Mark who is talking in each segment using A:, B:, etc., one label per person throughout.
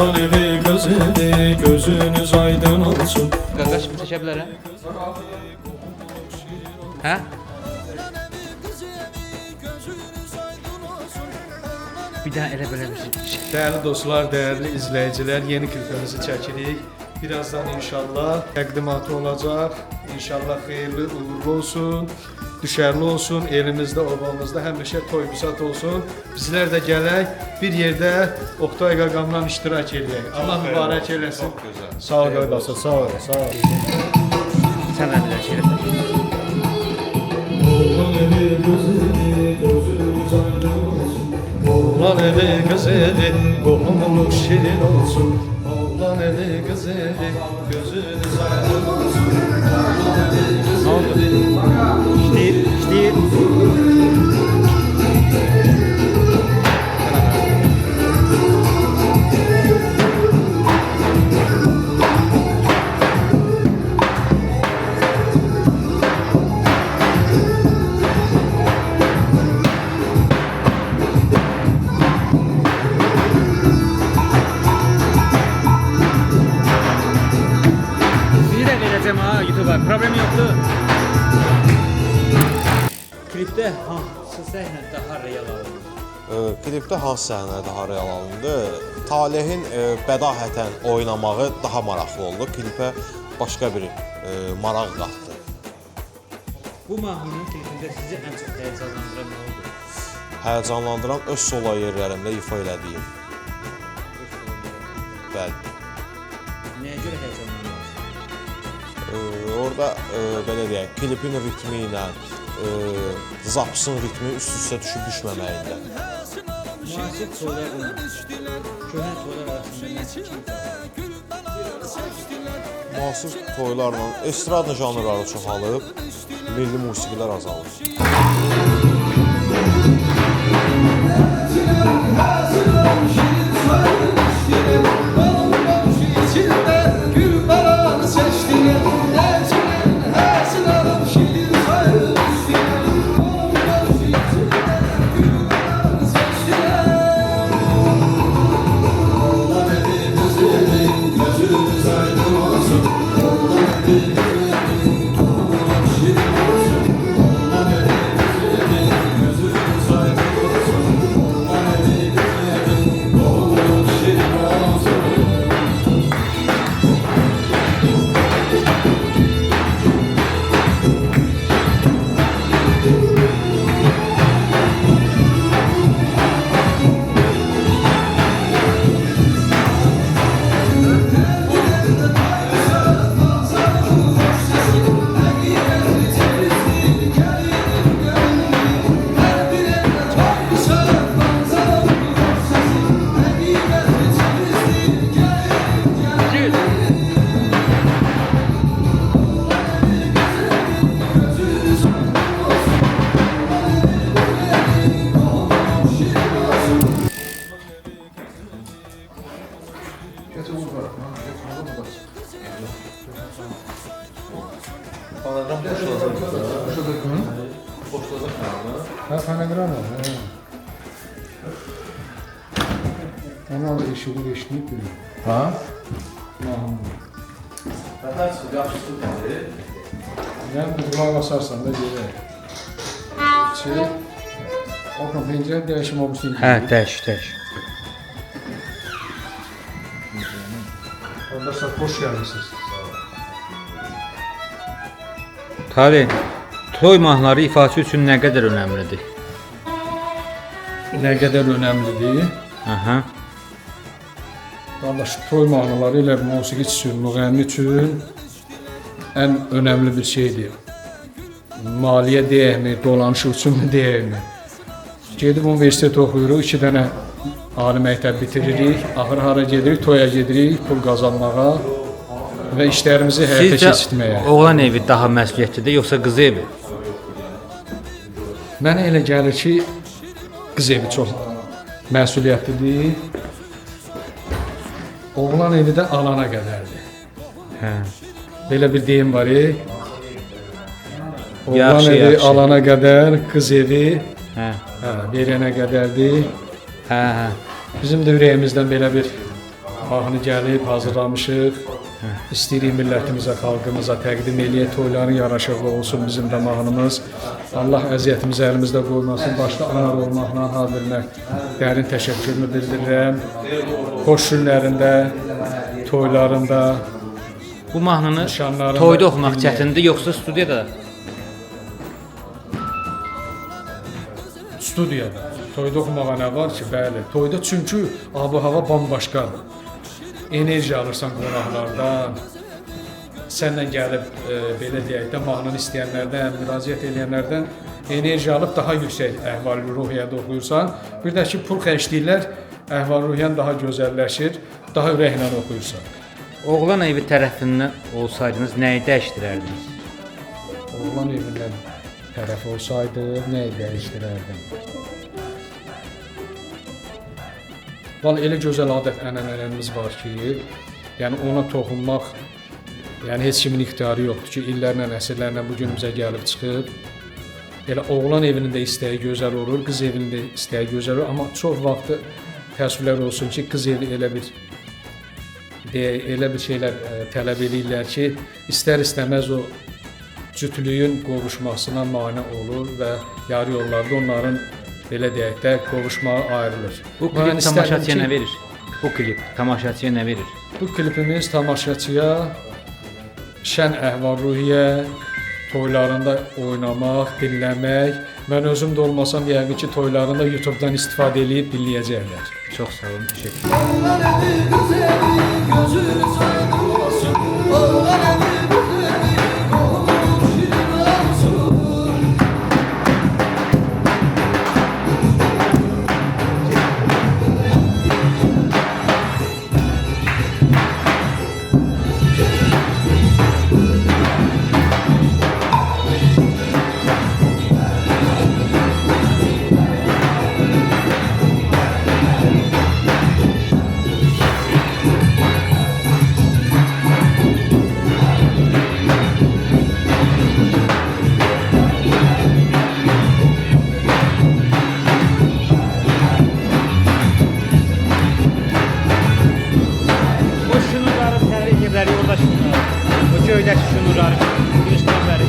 A: Oğlan evi kız evi gözünüz aydın olsun.
B: Qaqaş mı çəkə bilərəm? Hə? Bir daha elə belə bir şey.
A: Değerli dostlar, değerli izleyiciler, yeni klipimizi çekirik. Birazdan inşallah təqdimatı olacak. İnşallah hayırlı uğurlu olsun, düşərli olsun. Elimizde, obamızda həmişə toy büsat olsun. Bizler de gələk bir yerde Oktay Qaqamla iştirak edək. Allah mübarək eləsin.
C: Çok güzel.
A: Sağ ol qardaşlar, sağ ol, sağ ol.
B: Sən də bir şey elə.
A: Oğlan evi kız evi qohumumuz şirin olsun. Oğlan evi kız evi gözünüz aydın olsun.
B: Ne oldu? İşləyir. Bir də verəcəm ha YouTube'a, problem yoxdur. Klipdə hansı səhnə daha real alınır?
C: Klipdə hansı səhnə daha real alındı? Talehin bədahətən oynamağı daha maraqlı oldu. Klipə başqa bir maraq qatdı.
B: Bu mahnının klipində sizi ən çox həyəcanlandıran nə oldu?
C: Həyəcanlandıran öz solo yerlərimdə ifa elədiyim. Bəli.
B: Nəyə görə həyəcanlandınız?
C: Orada belə deyək, klipin ritmi ilə zapsın ritmi üst-üstə düşüb düşməməyində.
B: Müasir toylarla köhnə toylar arasında nə kimi
C: Müasir toylarla estrada janrları çoxalıb, milli musiqilər azalır.
A: Ha, fonogram var. Onu eşiğini eşleyip duruyor.
D: Ha?
A: Yani kulak basarsan da gelir. Bakın pencere değişim olmuşsun.
B: Hə, dəş.
A: Arkadaşlar hoş gelmişsiniz.
B: Talih, toy mahnıları ifaçı üçün nə qədər önəmlidir?
A: Ne kadar önemlidir.
B: Aha.
A: Kardeş, toy mahnıları ile musiki üçün, müğənni üçün en önemli bir şeydir. Maliyə deyəkmi, dolanışı üçün mü deyəkmi? Gedib universitet oxuyuruq, 2 dənə ali məktəb bitiririk, axır hara gedirik, toya gedirik, pul qazanmağa və işlərimizi həyata keçirtməyə.
B: Sizcə oğlan evi daha məsuliyyətlidir, yoxsa qız evi?
A: Mənə elə gəlir ki, qız evi çox məsuliyyətlidir. Oğlan evi də alana qədərdir.
B: Hə.
A: Belə bir deyim var. Oğlan
B: Yaxşı,
A: evi
B: yaxşı.
A: alana qədər, qız evi
B: Hə.
A: verənə qədərdir.
B: Hə.
A: Bizim də ürəyimizdən belə bir Mahnı gəlib, hazırlamışıq. İstəyirik millətimizə, xalqımıza təqdim eləyək, toyları yaraşıqlı olsun bizim də mahnımız. Allah əziyyətimizi əlimizdə qoymasın, başda anar olmaqla Hadirinə dərin təşəkkürümü bildirirəm. Xoş günlərində, toylarında,
B: Bu mahnını
A: nişanlarında
B: toyda oxumaq
A: dinləyək.
B: çətindir, yoxsa studiyada?
A: Studiyada. Toyda oxumağa nə var ki? Bəli. Toyda çünki ab-hava bambaşqadır. Enerji alırsan qonaqlardan. Səndən gəlib belə deyək də mahnını istəyənlərdən, müraciət edənlərdən enerji alıb daha yüksək əhval-ruhiyyədə oxuyursan. Bir də ki, pul xərcləyirlər, əhval-ruhiyyən daha gözəlləşir, daha ürəklə oxuyursan.
B: Oğlan evi tərəfindən olsaydınız nəyi dəyişdirərdiniz?
A: Oğlan evindən tərəf olsaydı, nəyi dəyişdirərdim? Vallahi elə gözəl adət-ənənələrimiz var ki, yəni ona toxunmaq, yəni heç kimin ixtiyarı yoxdur ki, illərlə, əsrlərlə bu günümüzə gəlib çıxıb. Elə oğlan evinin də istəyi gözəl olur, qız evinin də istəyi gözəl olur, amma çox vaxtı təəssüflər olsun ki, qız evi elə bir şeylər tələb edirlər ki, istər-istəməz o cütlüyün qovuşmasına mane olur və yarı yollarda onların belə deyək də qovuşmağı ayrılır.
B: Bu klip tamaşaçıya nə verir? Bu klip tamaşaçıya nə verir?
A: Bu klipimiz tamaşaçıya şən əhval-ruhiyyə, toylarında oynamaq, dinləmək. Mən özüm də olmasam yəqin ki, toylarında YouTube-dan istifadə edib dinləyəcəklər.
B: Çox sağ olun, təşəkkür.
D: Oğlan evi kız evi gözünüz aydın olsun. Oğlan evi kız evi kolum şirin olsun.
B: O şunurların tərifləri orada şunlar. O göydəki şunurların göstərləri.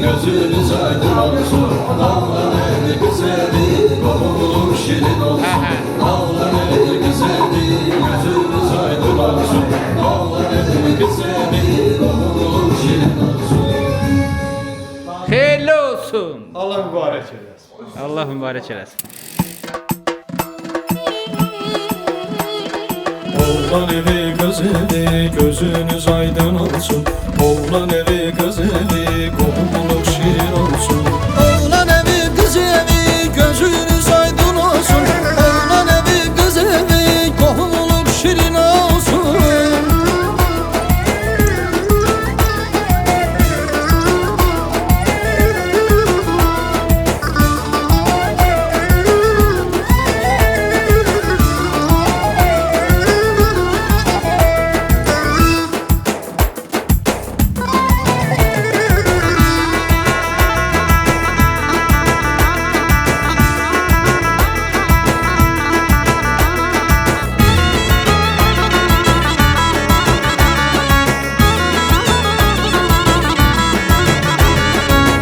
B: Gözünüz aydın olsun. Oğlan evi kız evi kolum şirin olsun. Oğlan evi kız evi gözünüz aydın olsun. Oğlan evi kız evi kolum şirin olsun. Xeyirli olsun.
A: Allah mübarək eləsin.
B: Allah mübarək eləsin.
D: Oğlan evi kız evi gözünüz aydın olsun. Oğlan evi kız evi kolum şirin olsun. Oğlan evi kız evi gözünüz aydın olsun. Oğlan evi kız evi kolum şirin olsun.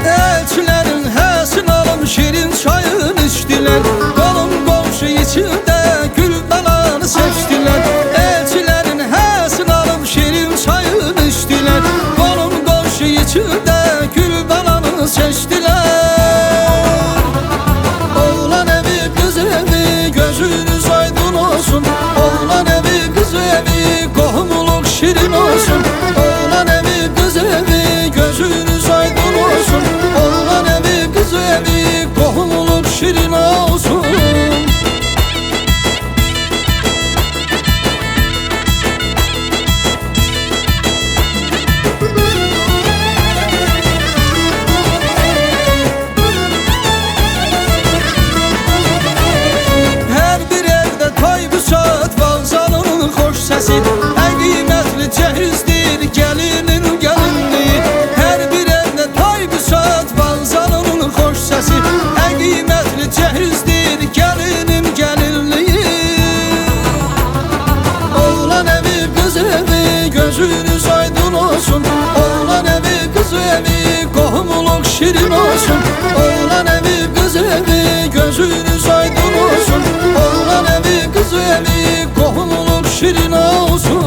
D: Elçilerin həsin alım şirin çayın içtiler. Kolum komşu içinde gül dalanı seçtiler. Elçilerin həsin alım şirin çayın içtiler. Kolum komşu içinde gül dalanı seçtiler. Oğlan evi kız evi gözünüz aydın olsun. Oğlan evi kız evi kohumuluk şirin olsun. Oğlan evi səsi. Ən qiymətli cəhizdir gəlinin gəlinliyi. Hər bir evdə tay büsat vanzalının xoş səsi. Ən qiymətli cəhizdir gəlinin gəlinliyi. Oğlan evi qız evi gözünüz aydın olsun. Oğlan evi qız evi qohumluq şirin olsun. Oğlan evi qız evi gözünüz aydın olsun. Oğlan evi qız evi qohumluq şirin olsun.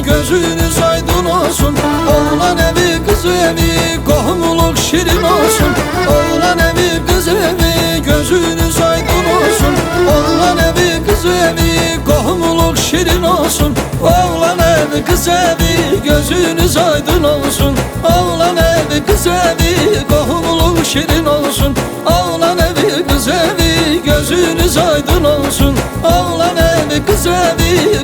D: Gözünüz aydın olsun. Oğlan evi kız evi qohumluq şirin olsun. Oğlan evi kız evi gözünüz aydın olsun. Oğlan evi kız evi qohumluq şirin olsun. Oğlan evi kız evi gözünüz aydın olsun. Oğlan evi kız evi qohumluq şirin olsun. Oğlan evi kız evi gözünüz aydın olsun. Oğlan evi kız evi